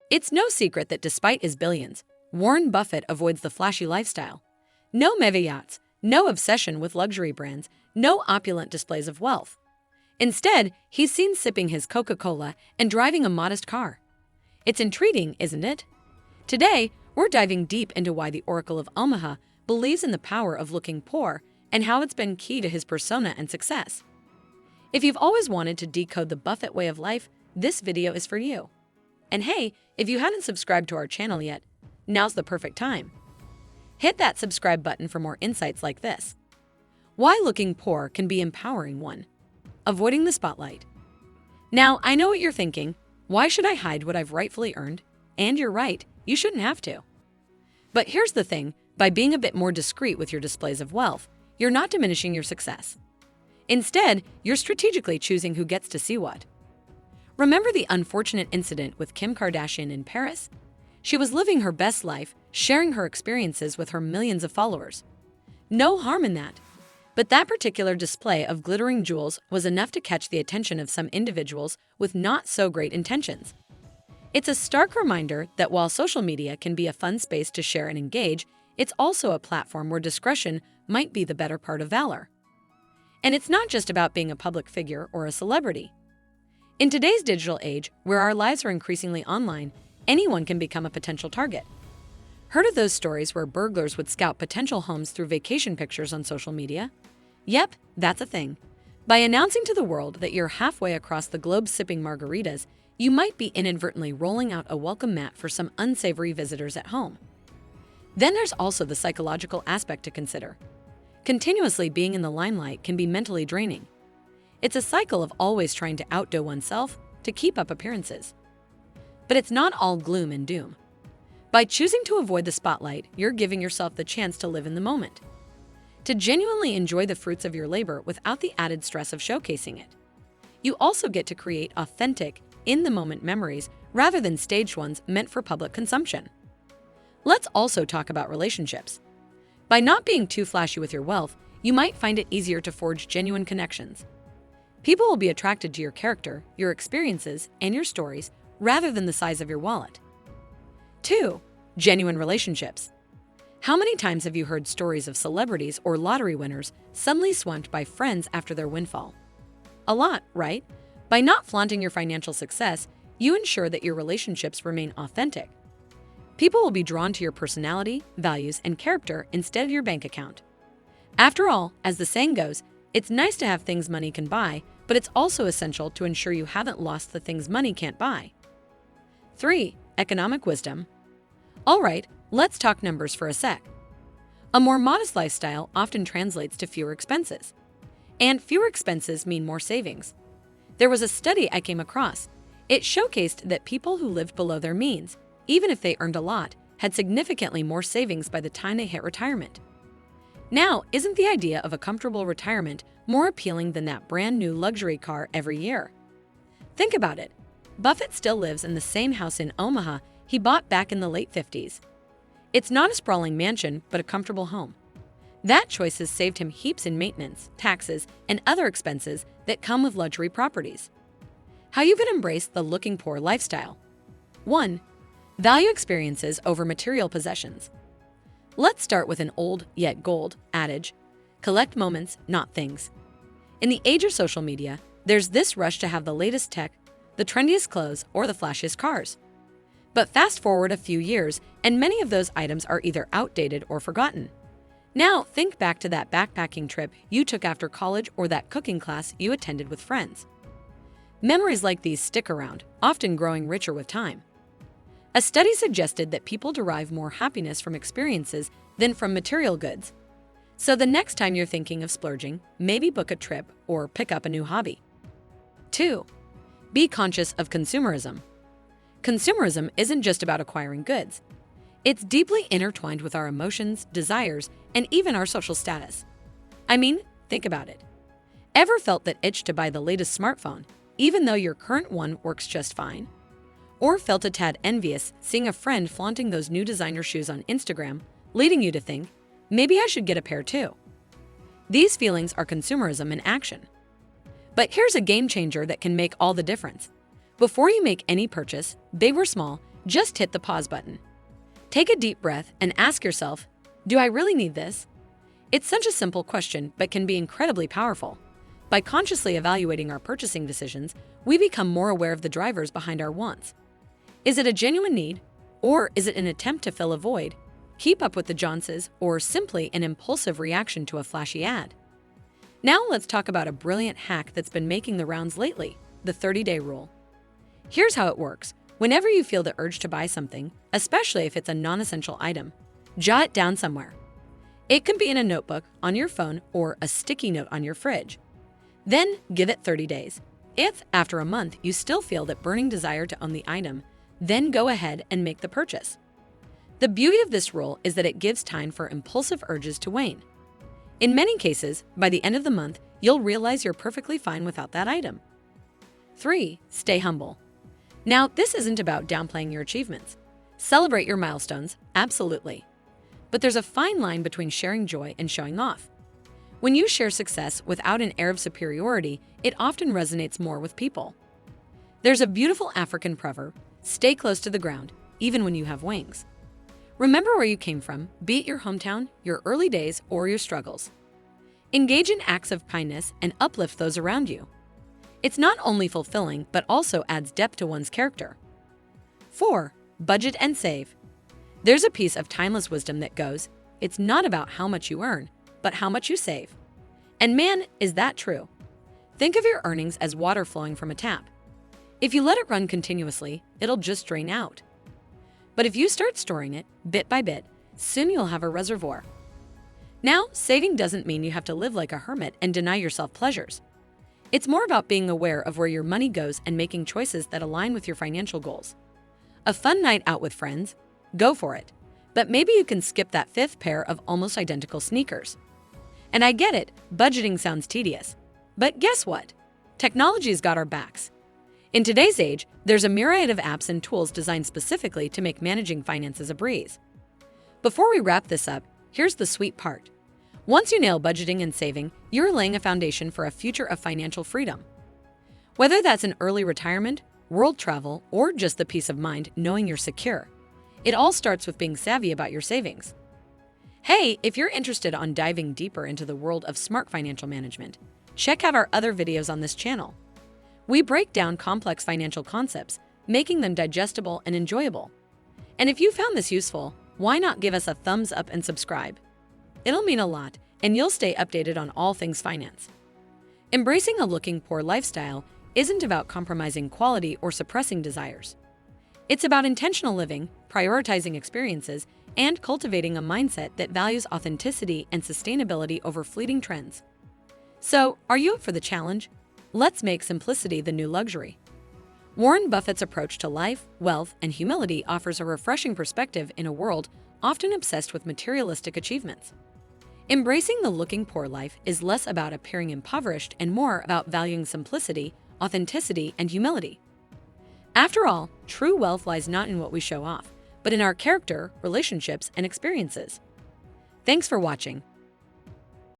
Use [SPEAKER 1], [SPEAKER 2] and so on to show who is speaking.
[SPEAKER 1] It's no secret that despite his billions, Warren Buffett avoids the flashy lifestyle. No mega yachts, no obsession with luxury brands, no opulent displays of wealth. Instead, he's seen sipping his Coca-Cola and driving a modest car. It's intriguing, isn't it? Today, we're diving deep into why the Oracle of Omaha believes in the power of looking poor and how it's been key to his persona and success. If you've always wanted to decode the Buffett way of life, this video is for you. And hey, if you hadn't subscribed to our channel yet, now's the perfect time. Hit that subscribe button for more insights like this. Why looking poor can be empowering. 1. Avoiding the spotlight. Now, I know what you're thinking. Why should I hide what I've rightfully earned? And you're right, you shouldn't have to. But here's the thing, by being a bit more discreet with your displays of wealth, you're not diminishing your success. Instead, you're strategically choosing who gets to see what. Remember the unfortunate incident with Kim Kardashian in Paris? She was living her best life, sharing her experiences with her millions of followers. No harm in that. But that particular display of glittering jewels was enough to catch the attention of some individuals with not so great intentions. It's a stark reminder that while social media can be a fun space to share and engage, it's also a platform where discretion might be the better part of valor. And it's not just about being a public figure or a celebrity. In today's digital age, where our lives are increasingly online, anyone can become a potential target. Heard of those stories where burglars would scout potential homes through vacation pictures on social media? Yep, that's a thing. By announcing to the world that you're halfway across the globe sipping margaritas, you might be inadvertently rolling out a welcome mat for some unsavory visitors at home. Then there's also the psychological aspect to consider. Continuously being in the limelight can be mentally draining. It's a cycle of always trying to outdo oneself to keep up appearances. But it's not all gloom and doom. By choosing to avoid the spotlight, you're giving yourself the chance to live in the moment, to genuinely enjoy the fruits of your labor without the added stress of showcasing it. You also get to create authentic, in-the-moment memories rather than staged ones meant for public consumption. Let's also talk about relationships. By not being too flashy with your wealth, you might find it easier to forge genuine connections. People will be attracted to your character, your experiences, and your stories rather than the size of your wallet. 2. Genuine relationships. How many times have you heard stories of celebrities or lottery winners suddenly swamped by friends after their windfall? A lot, right? By not flaunting your financial success, you ensure that your relationships remain authentic. People will be drawn to your personality, values, and character instead of your bank account. After all, as the saying goes, it's nice to have things money can buy, but it's also essential to ensure you haven't lost the things money can't buy. 3. Economic wisdom. All right, let's talk numbers for a sec. A more modest lifestyle often translates to fewer expenses. And fewer expenses mean more savings. There was a study I came across. It showcased that people who lived below their means, even if they earned a lot, had significantly more savings by the time they hit retirement. Now, isn't the idea of a comfortable retirement more appealing than that brand new luxury car every year? Think about it. Buffett still lives in the same house in Omaha he bought back in the late 50s. It's not a sprawling mansion, but a comfortable home. That choice has saved him heaps in maintenance, taxes, and other expenses that come with luxury properties. How you can embrace the looking poor lifestyle. 1. Value experiences over material possessions. Let's start with an old yet gold adage: collect moments, not things. In the age of social media, there's this rush to have the latest tech, the trendiest clothes, or the flashiest cars. But fast forward a few years, and many of those items are either outdated or forgotten. Now, think back to that backpacking trip you took after college or that cooking class you attended with friends. Memories like these stick around, often growing richer with time. A study suggested that people derive more happiness from experiences than from material goods. So the next time you're thinking of splurging, maybe book a trip or pick up a new hobby. 2. Be conscious of consumerism. Consumerism isn't just about acquiring goods. It's deeply intertwined with our emotions, desires, and even our social status. I mean, think about it. Ever felt that itch to buy the latest smartphone, even though your current one works just fine? Or felt a tad envious seeing a friend flaunting those new designer shoes on Instagram, leading you to think, maybe I should get a pair too? These feelings are consumerism in action. But here's a game changer that can make all the difference. Before you make any purchase, big or small, just hit the pause button. Take a deep breath and ask yourself, do I really need this? It's such a simple question, but can be incredibly powerful. By consciously evaluating our purchasing decisions, we become more aware of the drivers behind our wants. Is it a genuine need? Or is it an attempt to fill a void, keep up with the Joneses, or simply an impulsive reaction to a flashy ad? Now let's talk about a brilliant hack that's been making the rounds lately, the 30-day rule. Here's how it works. Whenever you feel the urge to buy something, especially if it's a non-essential item, jot it down somewhere. It can be in a notebook, on your phone, or a sticky note on your fridge. Then give it 30 days. If, after a month, you still feel that burning desire to own the item, then go ahead and make the purchase. The beauty of this rule is that it gives time for impulsive urges to wane. In many cases, by the end of the month, you'll realize you're perfectly fine without that item. 3. Stay humble. Now, this isn't about downplaying your achievements. Celebrate your milestones, absolutely. But there's a fine line between sharing joy and showing off. When you share success without an air of superiority, it often resonates more with people. There's a beautiful African proverb, stay close to the ground, even when you have wings. Remember where you came from, be it your hometown, your early days, or your struggles. Engage in acts of kindness and uplift those around you. It's not only fulfilling, but also adds depth to one's character. 4. Budget and save. There's a piece of timeless wisdom that goes, it's not about how much you earn, but how much you save. And man, is that true. Think of your earnings as water flowing from a tap. If you let it run continuously, it'll just drain out. But if you start storing it, bit by bit, soon you'll have a reservoir. Now, saving doesn't mean you have to live like a hermit and deny yourself pleasures. It's more about being aware of where your money goes and making choices that align with your financial goals. A fun night out with friends? Go for it. But maybe you can skip that 5th pair of almost identical sneakers. And I get it, budgeting sounds tedious. But guess what? Technology's got our backs. In today's age, there's a myriad of apps and tools designed specifically to make managing finances a breeze. Before we wrap this up, here's the sweet part. Once you nail budgeting and saving, you're laying a foundation for a future of financial freedom. Whether that's an early retirement, world travel, or just the peace of mind knowing you're secure, it all starts with being savvy about your savings. Hey, if you're interested on diving deeper into the world of smart financial management, check out our other videos on this channel. We break down complex financial concepts, making them digestible and enjoyable. And if you found this useful, why not give us a thumbs up and subscribe? It'll mean a lot, and you'll stay updated on all things finance. Embracing a looking poor lifestyle isn't about compromising quality or suppressing desires. It's about intentional living, prioritizing experiences, and cultivating a mindset that values authenticity and sustainability over fleeting trends. So, are you up for the challenge? Let's make simplicity the new luxury. Warren Buffett's approach to life, wealth, and humility offers a refreshing perspective in a world often obsessed with materialistic achievements. Embracing the looking poor life is less about appearing impoverished and more about valuing simplicity, authenticity, and humility. After all, true wealth lies not in what we show off, but in our character, relationships, and experiences. Thanks for watching.